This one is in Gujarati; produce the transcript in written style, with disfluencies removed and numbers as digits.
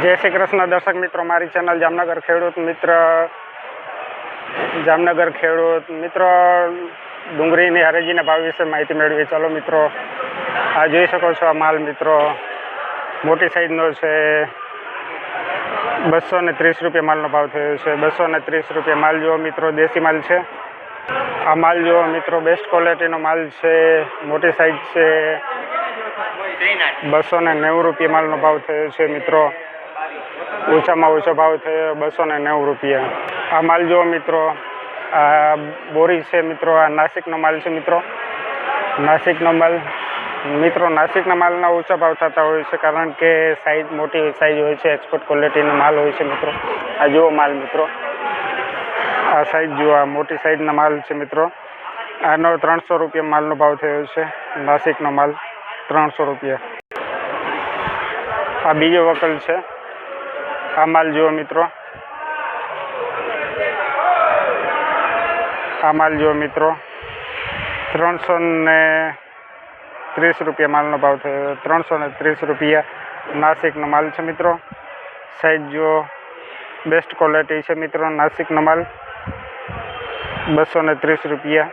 જય શ્રી કૃષ્ણ દર્શક મિત્રો, મારી ચેનલ જામનગર ખેડૂત મિત્રો ડુંગળીની હરાજીના ભાવ વિશે માહિતી મેળવી. ચાલો મિત્રો, આ જોઈ શકો છો આ માલ મિત્રો મોટી સાઈઝનો છે. 230 રૂપિયા માલનો ભાવ થયો છે. 230 રૂપિયા માલ જુઓ મિત્રો, દેશી માલ છે. આ માલ જુઓ મિત્રો, બેસ્ટ ક્વોલિટીનો માલ છે, મોટી સાઈઝ છે. 290 રૂપિયા માલનો ભાવ થયો છે મિત્રો. ઓછામાં ઓછો ભાવ થયો 290 રૂપિયા. આ માલ જુઓ મિત્રો, આ બોરી છે મિત્રો. આ નાસિકનો માલ છે મિત્રો. નાસિકનો માલ મિત્રો, નાસિકના માલના ઓછા ભાવ થતા હોય છે, કારણ કે સાઈઝ મોટી સાઈઝ હોય છે, એક્સપોર્ટ ક્વોલિટીનો માલ હોય છે મિત્રો. આ જુઓ માલ મિત્રો, આ સાઈઝ જુઓ, આ મોટી સાઈઝના માલ છે મિત્રો. આનો 300 રૂપિયા માલનો ભાવ થયો છે. નાસિકનો માલ 300 રૂપિયા. આ બીજો વકલ છે. આ માલ જુઓ મિત્રો, આ માલ જુઓ મિત્રો, 330 રૂપિયા માલનો ભાવ થયો. 330 રૂપિયા નાસિકનો માલ છે મિત્રો. સાઈઝ જુઓ, બેસ્ટ ક્વોલિટી છે મિત્રો. નાસિકનો માલ 230 રૂપિયા.